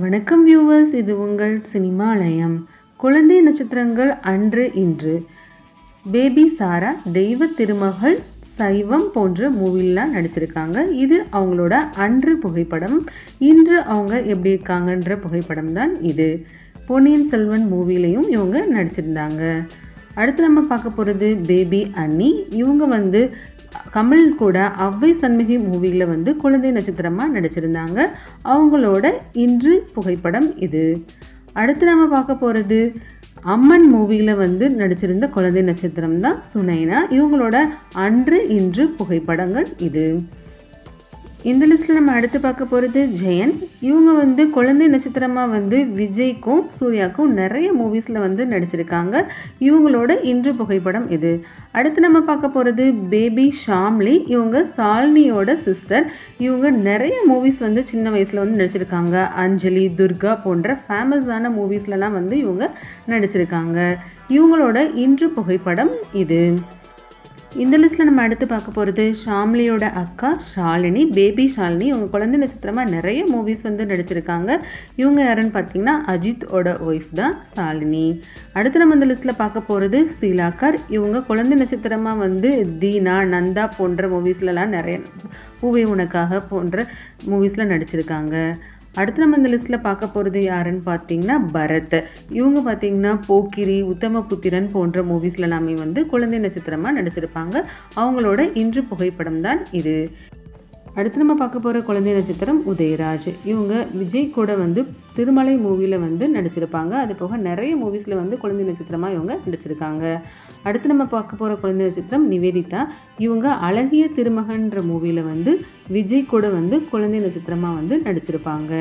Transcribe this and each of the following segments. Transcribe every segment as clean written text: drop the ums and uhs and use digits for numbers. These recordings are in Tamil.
வணக்கம் வியூவர்ஸ், இது உங்கள் சினிமாலயம். குழந்தை நட்சத்திரங்கள் அன்று இன்று. பேபி சாரா, தெய்வ திருமகள், சைவம் போன்ற மூவிலாம் நடிச்சிருக்காங்க. இது அவங்களோட அன்று புகைப்படம். இன்று அவங்க எப்படி இருக்காங்கன்ற புகைப்படம் தான் இது. பொன்னியின் செல்வன் மூவிலையும் இவங்க நடிச்சிருந்தாங்க. அடுத்து நம்ம பார்க்க போகிறது பேபி அண்ணி. இவங்க கமல் கூட அவ்வை சண்முகி மூவியில் குழந்தை நட்சத்திரமாக நடிச்சிருந்தாங்க. அவங்களோட இன்று புகைப்படம் இது. அடுத்து நம்ம பார்க்க போகிறது அம்மன் மூவியில் நடிச்சிருந்த குழந்தை நட்சத்திரம் தான் சுனைனா. இவங்களோட அன்று இன்று புகைப்படங்கள் இது. இந்த லிஸ்ட்டில் நம்ம அடுத்து பார்க்க போகிறது ஜெயன். இவங்க குழந்தை நட்சத்திரமாக விஜய்க்கும் சூர்யாவுக்கும் நிறைய மூவிஸில் நடிச்சிருக்காங்க. இவங்களோட இன்று புகைப்படம் இது. அடுத்து நம்ம பார்க்க போகிறது பேபி ஷாம்லி. இவங்க சால்னியோட சிஸ்டர். இவங்க நிறைய மூவிஸ் சின்ன வயசில் நடிச்சிருக்காங்க. அஞ்சலி, துர்கா போன்ற ஃபேமஸான மூவிஸ்லலாம் இவங்க நடிச்சிருக்காங்க. இவங்களோட இன்று புகைப்படம் இது. இந்த லிஸ்ட்டில் நம்ம அடுத்து பார்க்க போகிறது ஷாம்லியோட அக்கா ஷாலினி. பேபி ஷாலினி. இவங்க குழந்தை நட்சத்திரமாக நிறைய மூவிஸ் நடிச்சிருக்காங்க. இவங்க யாருன்னு பார்த்தீங்கன்னா அஜித்தோட ஒய்ஃப் தான் ஷாலினி. அடுத்து நம்ம இந்த லிஸ்ட்டில் பார்க்க போகிறது சீலாக்கர். இவங்க குழந்தை நட்சத்திரமாக தீனா, நந்தா போன்ற மூவிஸ்லலாம் நிறைய பூவே உனக்காக போன்ற மூவிஸில் நடிச்சிருக்காங்க. அடுத்து நம்ம இந்த லிஸ்ட்டில் பார்க்க போகிறது யாருன்னு பார்த்தீங்கன்னா பரத். இவங்க பார்த்தீங்கன்னா போக்கிரி, உத்தமபுத்திரன் போன்ற மூவிஸ்லலாமே குழந்தை நட்சத்திரமாக நடிச்சிருப்பாங்க. அவங்களோட இன்று புகைப்படம் தான் இது. அடுத்து நம்ம பார்க்க போகிற குழந்தை நட்சத்திரம் உதயராஜ். இவங்க விஜய் கூட திருமலை மூவியில் நடிச்சிருப்பாங்க. அது போக நிறைய மூவிஸில் குழந்தை நட்சத்திரமாக இவங்க நடிச்சிருக்காங்க. அடுத்து நம்ம பார்க்க போகிற குழந்தை நட்சத்திரம் நிவேதிதா. இவங்க அழகிய திருமகன்ற மூவியில் விஜய் கூட குழந்தை நட்சத்திரமாக நடிச்சிருப்பாங்க.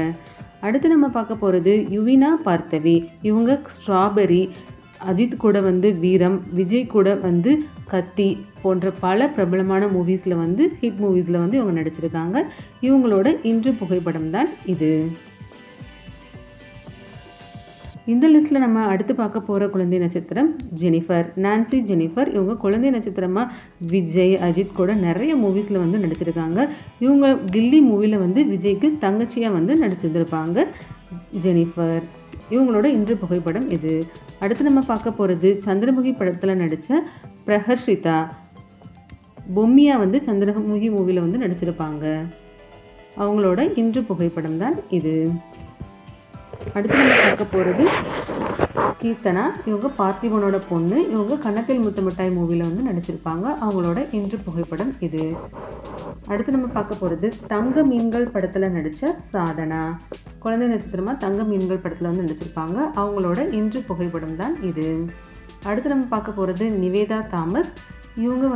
அடுத்து நம்ம பார்க்க போகிறது யுவினா பார்த்தவி. இவங்க ஸ்ட்ராபெரி, அஜித் கூட வீரம், விஜய் கூட கத்தி போன்ற பல பிரபலமான மூவிஸில் ஹிட் மூவிஸில் இவங்க நடிச்சிருக்காங்க. இவங்களோட இன்று புகைப்படம் தான் இது. இந்த லிஸ்ட்டில் நம்ம அடுத்து பார்க்க போகிற குழந்தை நட்சத்திரம் ஜெனிஃபர், நான்சி ஜெனிஃபர். இவங்க குழந்தை நட்சத்திரமாக விஜய், அஜித் கூட நிறைய மூவிஸில் நடிச்சிருக்காங்க. இவங்க கில்லி மூவியில் விஜய்க்கு தங்கச்சியாக நடிச்சிருந்திருப்பாங்க ஜெனிஃபர். இவங்களோட இன்று புகைப்படம் இது. அடுத்து நம்ம பார்க்க போகிறது சந்திரமுகி படத்தில் நடித்த பிரஹர்ஷிதா. பொம்மியா சந்திரமுகி மூவியில் நடிச்சிருப்பாங்க. அவங்களோட இன்று புகைப்படம் தான் இது. அடுத்து நம்ம பார்க்க போகிறது கீர்த்தனா. இவங்க பார்த்திபனோட பொண்ணு. இவங்க கன்னத்தில் முத்தமிட்டாய் மூவியில் நடிச்சிருப்பாங்க. அவங்களோட இன்று புகைப்படம் இது. அடுத்து நம்ம பார்க்க போகிறது தங்க மீன்கள் படத்தில் நடித்த சாதனா. குழந்தை நட்சத்திரமாக தங்க மீன்கள் படத்தில் நடிச்சிருப்பாங்க. அவங்களோட இன்று புகைப்படம் தான் இது. அடுத்து நம்ம பார்க்க போகிறது நிவேதா தாமஸ். இவங்க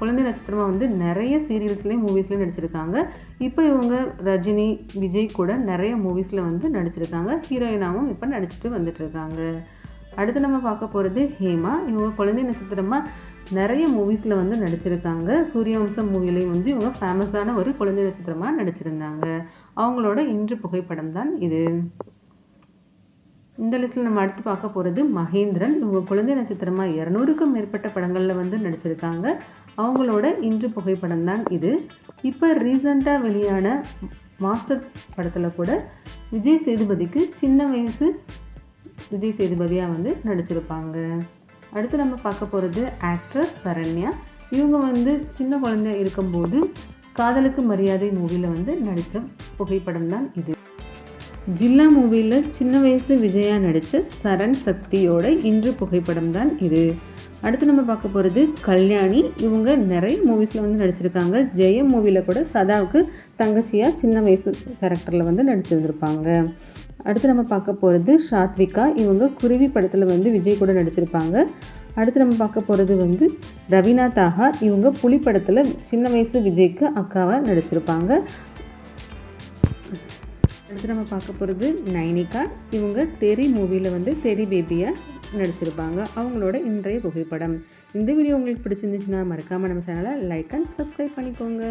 குழந்தை நட்சத்திரமாக நிறைய சீரியல்ஸ்லேயும் மூவிஸ்லேயும் நடிச்சிருக்காங்க. இப்போ இவங்க ரஜினி, விஜய் கூட நிறைய மூவிஸில் நடிச்சிருக்காங்க. ஹீரோயினாவும் இப்போ நடிச்சிட்டு வந்துட்டுருக்காங்க. அடுத்து நம்ம பார்க்க போகிறது ஹேமா. இவங்க குழந்தை நட்சத்திரமாக நிறைய மூவிஸில் நடிச்சிருக்காங்க. சூரியவம்சம் மூவிலையும் இவங்க ஃபேமஸான ஒரு குழந்தை நட்சத்திரமாக நடிச்சிருந்தாங்க. அவங்களோட இன்று புகைப்படம் தான் இது. இந்த லிஸ்ட்டில் நம்ம அடுத்து பார்க்க போகிறது மகேந்திரன். இவங்க குழந்தை நட்சத்திரமாக 200க்கும் மேற்பட்ட படங்களில் நடிச்சிருக்காங்க. அவங்களோட இன்று புகைப்படம் தான் இது. இப்போ ரீசெண்டாக வெளியான மாஸ்டர் படத்தில் கூட விஜய் சேதுபதிக்கு சின்ன வயசு விஜய் சேதுபதியாக நடிச்சிருப்பாங்க. அடுத்து நம்ம பார்க்க போகிறது ஆக்ட்ரஸ் சரண்யா. இவங்க சின்ன குழந்தை இருக்கும்போது காதலுக்கு மரியாதை மூவியில் நடித்த புகைப்படம் தான் இது. ஜில்லா மூவியில் சின்ன வயசு விஜயா நடித்த சரண் சக்தியோட இன்று புகைப்படம் தான் இது. அடுத்து நம்ம பார்க்க போகிறது கல்யாணி. இவங்க நிறைய மூவிஸில் நடிச்சிருக்காங்க. ஜெயம் மூவியில் கூட சதாவுக்கு தங்கச்சியாக சின்ன வயசு கேரக்டரில் நடிச்சிருந்திருப்பாங்க. அடுத்து நம்ம பார்க்க போகிறது சாத்விகா. இவங்க குருவி படத்தில் விஜய் கூட நடிச்சிருப்பாங்க. அடுத்து நம்ம பார்க்க போகிறது ரவீனா தாஹா. இவங்க புலி படத்தில் சின்ன வயசு விஜய்க்கு அக்காவாக நடிச்சிருப்பாங்க. அடுத்து நம்ம பார்க்க போகிறது நைனிகா. இவங்க தெரி மூவியில் தெரி பேபியாக நடிச்சிருப்பாங்க. அவங்களோட இன்றைய புகைப்படம். இந்த வீடியோ உங்களுக்கு பிடிச்சிருந்துச்சுன்னா மறக்காமல் நம்ம சேனலை லைக் அண்ட் சப்ஸ்கிரைப் பண்ணிக்கோங்க.